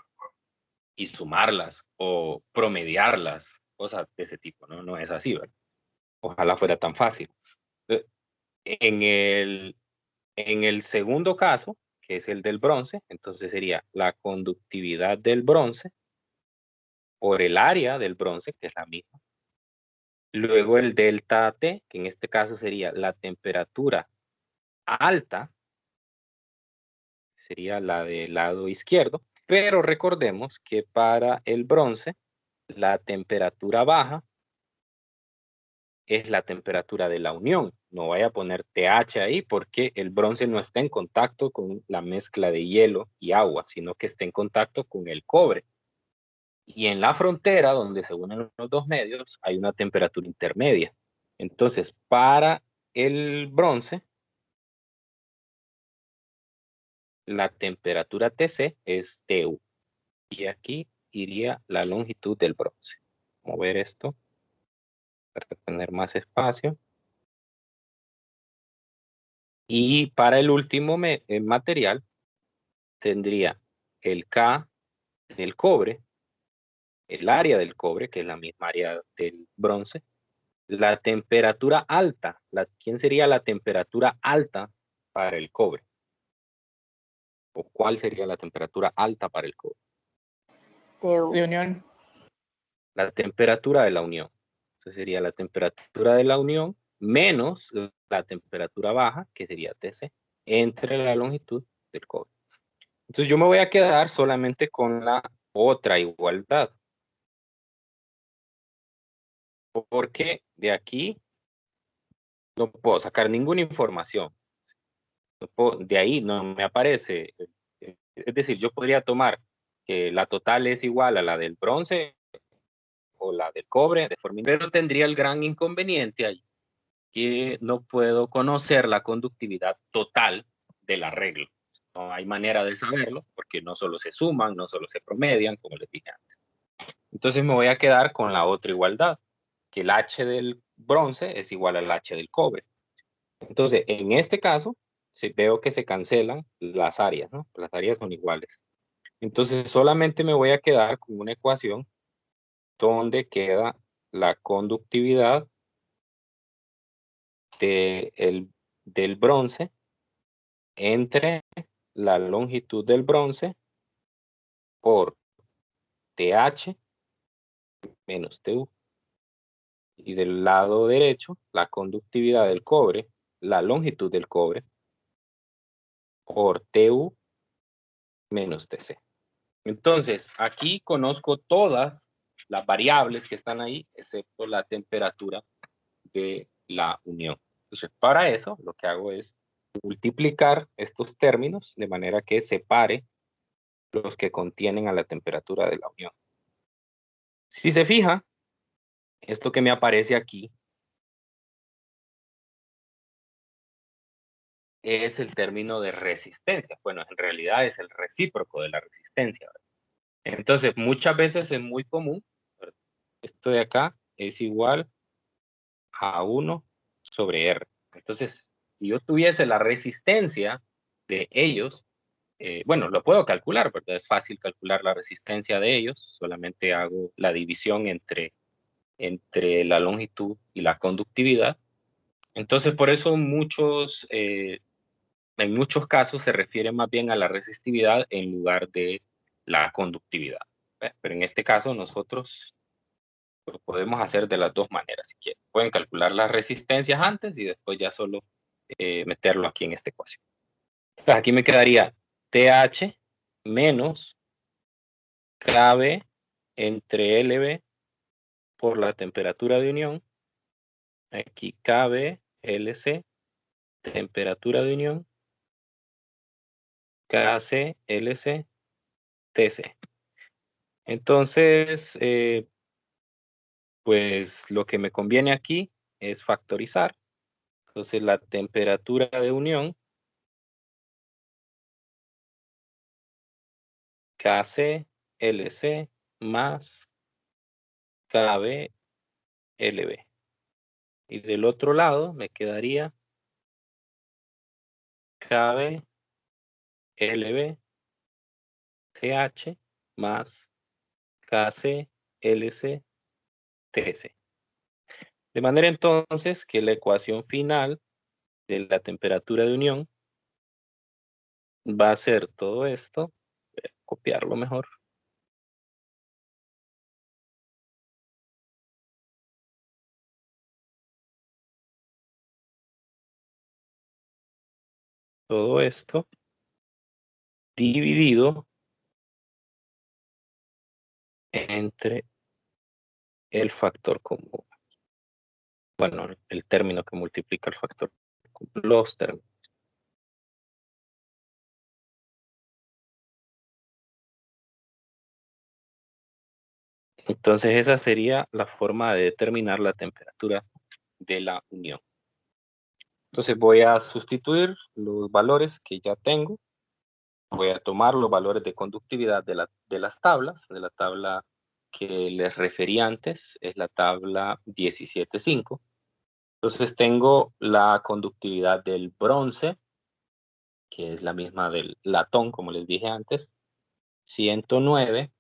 A: y sumarlas o promediarlas, cosas de ese tipo, ¿no? No es así, ¿verdad? Ojalá fuera tan fácil. En el segundo caso, que es el del bronce, entonces sería la conductividad del bronce por el área del bronce, que es la misma. Luego el delta T, que en este caso sería la temperatura alta, sería la del lado izquierdo, pero recordemos que para el bronce, la temperatura baja es la temperatura de la unión. No vaya a poner TH ahí porque el bronce no está en contacto con la mezcla de hielo y agua, sino que está en contacto con el cobre. Y en la frontera, donde se unen los dos medios, hay una temperatura intermedia. Entonces, para el bronce, la temperatura TC es TU. Y aquí iría la longitud del bronce. Mover esto para tener más espacio. Y para el último material, tendría el K del cobre, el área del cobre, que es la misma área del bronce, la temperatura alta. ¿Quién sería la temperatura alta para el cobre? ¿O cuál sería la temperatura alta para el cobre?
B: TU.
C: De unión.
A: La temperatura de la unión. Entonces sería la temperatura de la unión menos la temperatura baja, que sería TC, entre la longitud del cobre. Entonces yo me voy a quedar solamente con la otra igualdad. Porque de aquí no puedo sacar ninguna información. De ahí no me aparece. Es decir, yo podría tomar que la total es igual a la del bronce o la del cobre, pero tendría el gran inconveniente ahí que no puedo conocer la conductividad total del arreglo. No hay manera de saberlo porque no solo se suman, no solo se promedian, como les dije antes. Entonces me voy a quedar con la otra igualdad, que el H del bronce es igual al H del cobre. Entonces, en este caso, veo que se cancelan las áreas, ¿no? Las áreas son iguales. Entonces, solamente me voy a quedar con una ecuación donde queda la conductividad del bronce entre la longitud del bronce por TH menos TU. Y del lado derecho, la conductividad del cobre, la longitud del cobre, por TU menos TC. Entonces, aquí conozco todas las variables que están ahí, excepto la temperatura de la unión. Entonces, para eso, lo que hago es multiplicar estos términos de manera que separe los que contienen a la temperatura de la unión. Si se fija, esto que me aparece aquí es el término de resistencia. Bueno, en realidad es el recíproco de la resistencia, ¿verdad? Entonces, muchas veces es muy común, ¿verdad? Esto de acá es igual a 1 sobre R. Entonces, si yo tuviese la resistencia de ellos, bueno, lo puedo calcular, ¿verdad? Es fácil calcular la resistencia de ellos, solamente hago la división entre la longitud y la conductividad. Entonces, por eso en muchos casos se refiere más bien a la resistividad en lugar de la conductividad. Pero en este caso nosotros lo podemos hacer de las dos maneras si quieren. Pueden calcular las resistencias antes y después ya solo meterlo aquí en esta ecuación. Entonces aquí me quedaría TH menos KB entre LB por la temperatura de unión. Aquí KB, LC, temperatura de unión, KC, LC, TC. Entonces, pues lo que me conviene aquí es factorizar. Entonces la temperatura de unión, KC, LC, más KB, LB. Y del otro lado me quedaría KB, LB, TH, más KC, LC, TC. De manera entonces que la ecuación final de la temperatura de unión va a ser todo esto. Voy a copiarlo mejor. Todo esto dividido entre el factor común. Bueno, el término que multiplica el factor común, los términos. Entonces esa sería la forma de determinar la temperatura de la unión. Entonces voy a sustituir los valores que ya tengo. Voy a tomar los valores de conductividad de las tablas, de la tabla que les referí antes, es la tabla 17.5. Entonces tengo la conductividad del bronce, que es la misma del latón, como les dije antes, 109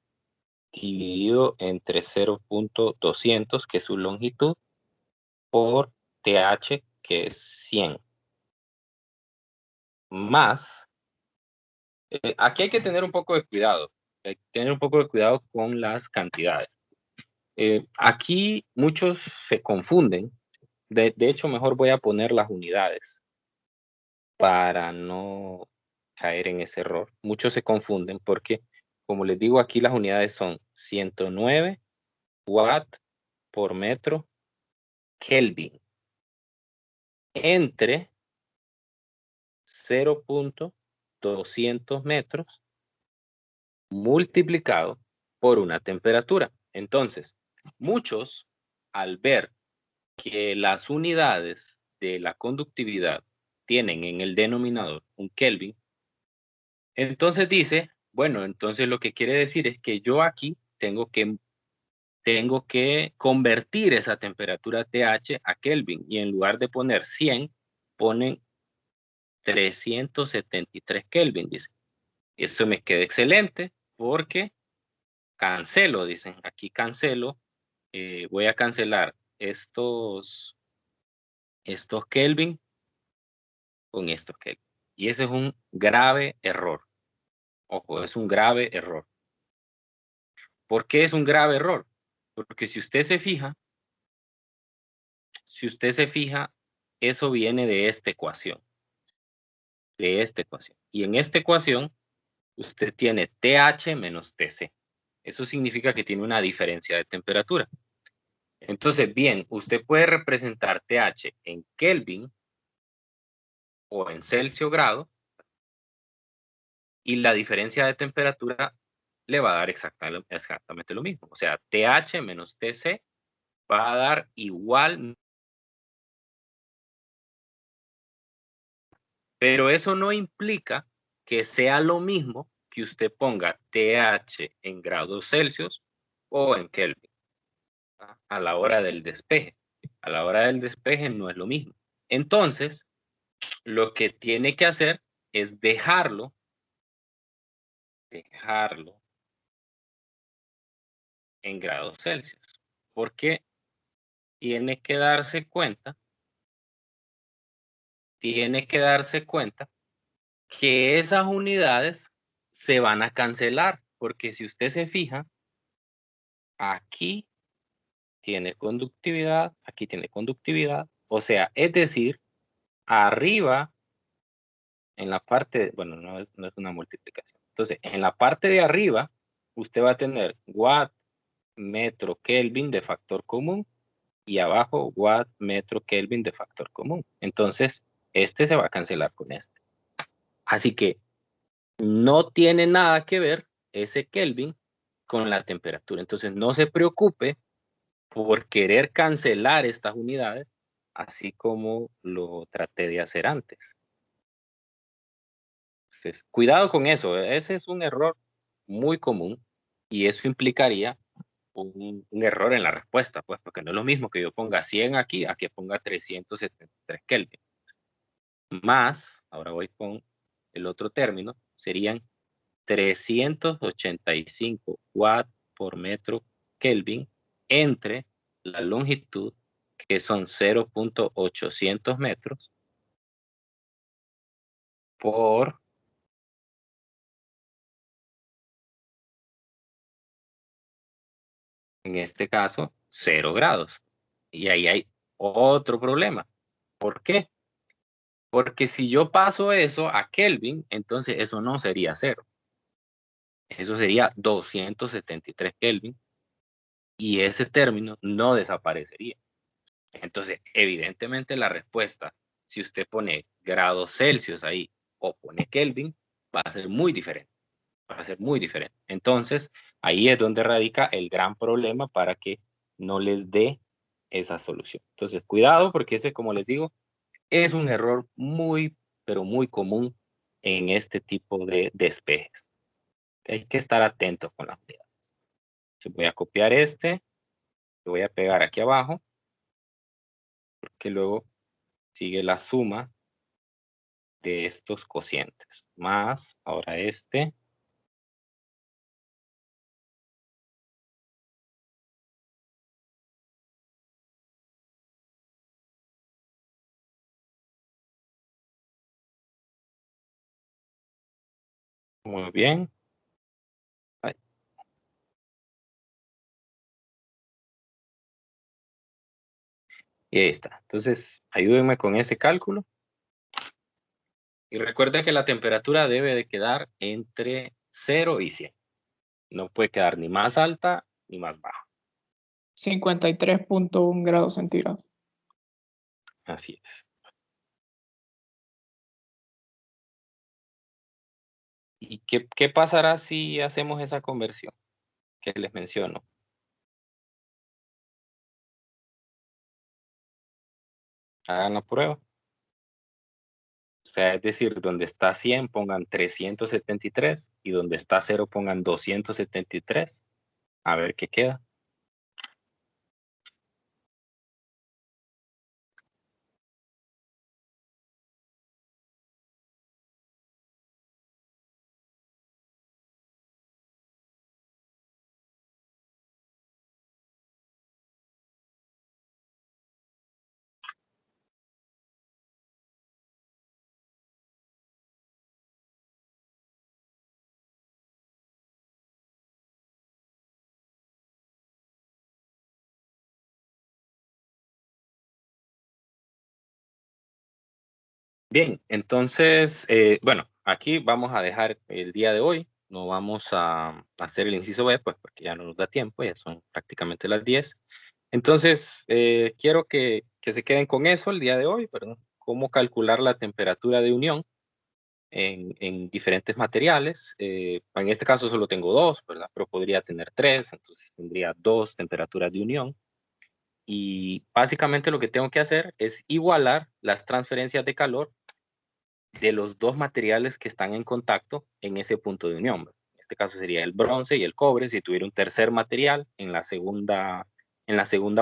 A: dividido entre 0.200, que es su longitud, por TH, que es 100. Más, aquí hay que tener un poco de cuidado. Hay que tener un poco de cuidado con las cantidades. Aquí muchos se confunden. De hecho, mejor voy a poner las unidades para no caer en ese error. Muchos se confunden porque, como les digo, aquí las unidades son 109 watt por metro Kelvin entre 0.200 metros multiplicado por una temperatura. Entonces, muchos, al ver que las unidades de la conductividad tienen en el denominador un Kelvin, entonces dice, bueno, entonces lo que quiere decir es que yo aquí tengo que convertir esa temperatura TH a Kelvin, y en lugar de poner 100, ponen 373 Kelvin, dice. Eso me queda excelente porque cancelo, dicen. Aquí cancelo. Voy a cancelar estos Kelvin con estos Kelvin. Y ese es un grave error. Ojo, es un grave error. ¿Por qué es un grave error? Porque si usted se fija, eso viene de esta ecuación. Y en esta ecuación, usted tiene TH menos TC. Eso significa que tiene una diferencia de temperatura. Entonces, bien, usted puede representar TH en Kelvin o en Celsius grado, y la diferencia de temperatura le va a dar exactamente lo mismo. O sea, TH menos TC va a dar igual. Pero eso no implica que sea lo mismo que usted ponga TH en grados Celsius o en Kelvin a la hora del despeje. A la hora del despeje no es lo mismo. Entonces, lo que tiene que hacer es dejarlo en grados Celsius, porque tiene que darse cuenta tiene que darse cuenta que esas unidades se van a cancelar, porque si usted se fija, aquí tiene conductividad, aquí tiene conductividad, o sea, es decir, arriba, en la parte, bueno, no es una multiplicación. Entonces, en la parte de arriba, usted va a tener watt, metro, Kelvin de factor común, y abajo watt, metro, Kelvin de factor común. Entonces, este se va a cancelar con este. Así que no tiene nada que ver ese Kelvin con la temperatura. Entonces, no se preocupe por querer cancelar estas unidades, así como lo traté de hacer antes. Entonces, cuidado con eso. Ese es un error muy común y eso implicaría un error en la respuesta, pues, porque no es lo mismo que yo ponga 100 aquí a que ponga 373 Kelvin. Más, ahora voy con el otro término, serían 385 watts por metro Kelvin entre la longitud, que son 0.800 metros, por, en este caso, 0 grados. Y ahí hay otro problema. ¿Por qué? Porque si yo paso eso a Kelvin, entonces eso no sería 0. Eso sería 273 Kelvin y ese término no desaparecería. Entonces, evidentemente la respuesta, si usted pone grados Celsius ahí o pone Kelvin, va a ser muy diferente. Va a ser muy diferente. Entonces, ahí es donde radica el gran problema para que no les dé esa solución. Entonces, cuidado porque ese, como les digo, es un error muy, pero muy común en este tipo de despejes. Hay que estar atentos con las unidades. Voy a copiar este, lo voy a pegar aquí abajo, porque luego sigue la suma de estos cocientes, más ahora este. Muy bien. Ay. Y ahí está. Entonces, ayúdenme con ese cálculo. Y recuerden que la temperatura debe de quedar entre 0 y 100. No puede quedar ni más alta ni más baja.
C: 53.1 grados centígrados.
A: Así es. ¿Y qué pasará si hacemos esa conversión que les menciono? Hagan la prueba. O sea, es decir, donde está 100 pongan 373 y donde está 0 pongan 273. A ver qué queda. Bien, entonces, bueno, aquí vamos a dejar el día de hoy. No vamos a hacer el inciso B, pues porque ya no nos da tiempo, ya son prácticamente las 10. Entonces, quiero que se queden con eso el día de hoy, ¿verdad? Cómo calcular la temperatura de unión en diferentes materiales. En este caso solo tengo 2, ¿verdad? Pero podría tener 3, entonces tendría 2 temperaturas de unión. Y básicamente lo que tengo que hacer es igualar las transferencias de calor de los dos materiales que están en contacto en ese punto de unión. En este caso sería el bronce y el cobre. Si tuviera un tercer material en la segunda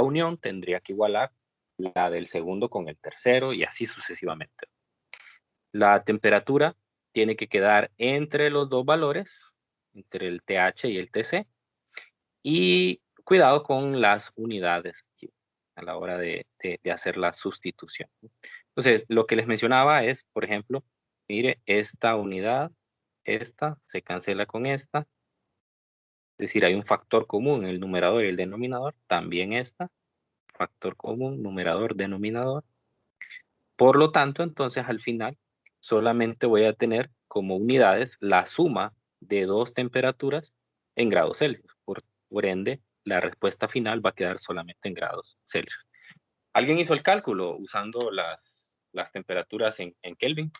A: unión, tendría que igualar la del segundo con el tercero y así sucesivamente. La temperatura tiene que quedar entre los dos valores, entre el TH y el TC, y cuidado con las unidades aquí, a la hora de hacer la sustitución. Entonces, lo que les mencionaba es, por ejemplo, mire, esta unidad, esta se cancela con esta. Es decir, hay un factor común en el numerador y el denominador. También esta, factor común, numerador, denominador. Por lo tanto, entonces al final solamente voy a tener como unidades la suma de dos temperaturas en grados Celsius. Por ende, la respuesta final va a quedar solamente en grados Celsius. ¿Alguien hizo el cálculo usando las temperaturas en Kelvin?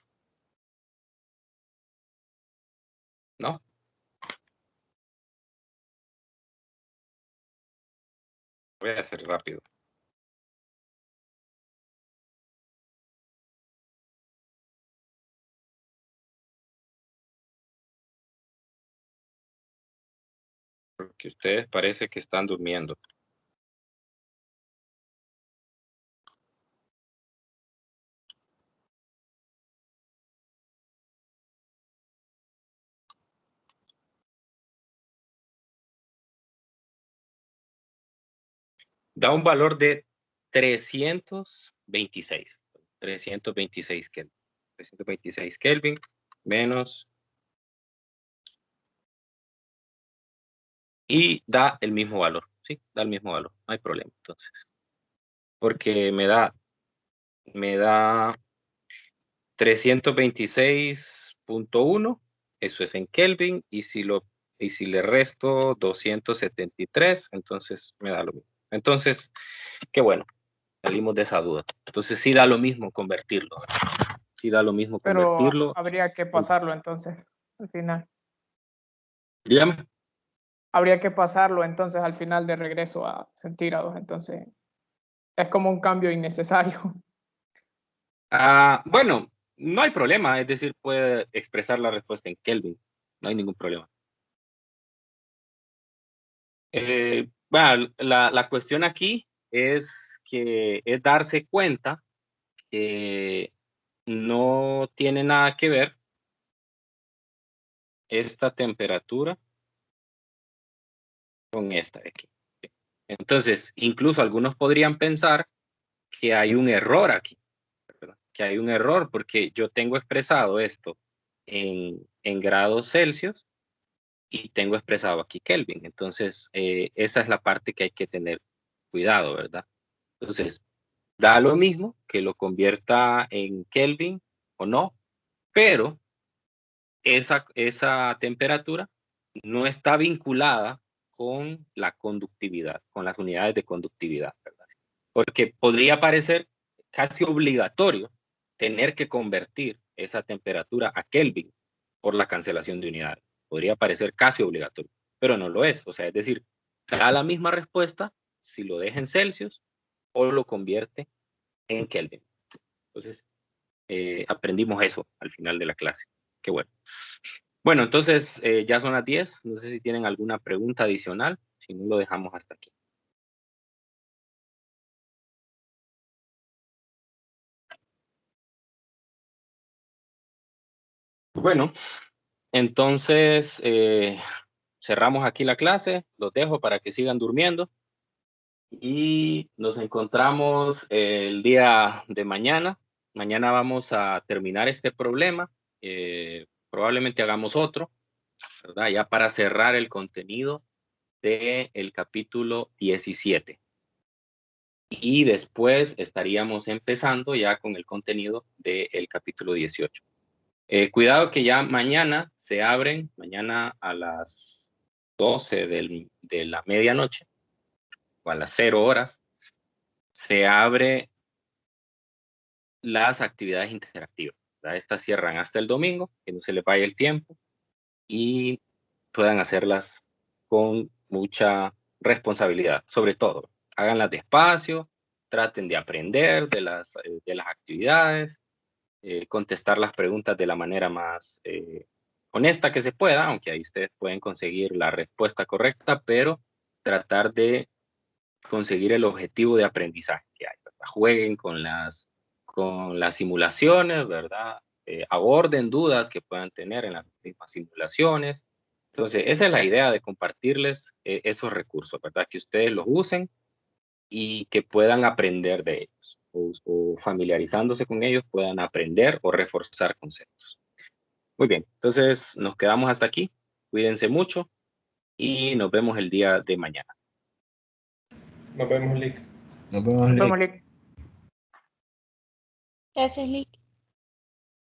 A: ¿No? Voy a hacer rápido. Porque ustedes parece que están durmiendo. Da un valor de 326. 326 Kelvin. 326 Kelvin menos. Y da el mismo valor. Sí, da el mismo valor. No hay problema, entonces. Porque me da 326.1. Eso es en Kelvin. Y si le resto 273, entonces me da lo mismo. Entonces, qué bueno. Salimos de esa duda. Entonces sí da lo mismo convertirlo. Sí da lo mismo convertirlo.
C: Pero habría que pasarlo entonces, al final.
A: Dígame.
C: Habría que pasarlo entonces al final de regreso a centígrados. Entonces, es como un cambio innecesario.
A: Bueno, no hay problema. Es decir, puede expresar la respuesta en Kelvin. No hay ningún problema. Bueno, la cuestión aquí es que es darse cuenta que no tiene nada que ver esta temperatura con esta de aquí. Entonces, incluso algunos podrían pensar que hay un error aquí, ¿verdad? Que hay un error porque yo tengo expresado esto en grados Celsius y tengo expresado aquí Kelvin. Entonces, esa es la parte que hay que tener cuidado, ¿verdad? Entonces, da lo mismo que lo convierta en Kelvin o no, pero esa temperatura no está vinculada con la conductividad, con las unidades de conductividad, ¿verdad? Porque podría parecer casi obligatorio tener que convertir esa temperatura a Kelvin por la cancelación de unidades. Podría parecer casi obligatorio, pero no lo es. O sea, es decir, da la misma respuesta si lo deja en Celsius o lo convierte en Kelvin. Entonces, aprendimos eso al final de la clase. Qué bueno. Bueno, entonces ya son las 10. No sé si tienen alguna pregunta adicional. Si no, lo dejamos hasta aquí. Bueno, entonces cerramos aquí la clase. Los dejo para que sigan durmiendo. Y nos encontramos el día de mañana. Mañana vamos a terminar este problema. Probablemente hagamos otro, ¿verdad? Ya para cerrar el contenido del capítulo 17. Y después estaríamos empezando ya con el contenido del capítulo 18. Cuidado que ya mañana se abren, mañana a las 12 de la medianoche, o a las 0 horas, se abre las actividades interactivas, ¿verdad? Estas cierran hasta el domingo, que no se les vaya el tiempo y puedan hacerlas con mucha responsabilidad. Sobre todo, háganlas despacio, traten de aprender de las actividades, contestar las preguntas de la manera más honesta que se pueda, aunque ahí ustedes pueden conseguir la respuesta correcta, pero tratar de conseguir el objetivo de aprendizaje que hay, ¿verdad? Jueguen con las simulaciones, ¿verdad? Aborden dudas que puedan tener en las mismas simulaciones. Entonces, esa es la idea de compartirles esos recursos, ¿verdad? Que ustedes los usen y que puedan aprender de ellos. o familiarizándose con ellos puedan aprender o reforzar conceptos. Muy bien, entonces nos quedamos hasta aquí. Cuídense mucho y nos vemos el día de mañana.
D: Nos vemos, Lick.
E: Nos vemos,
C: Nos
E: Lick.
C: vemos, Lick.
F: Gracias, Lick.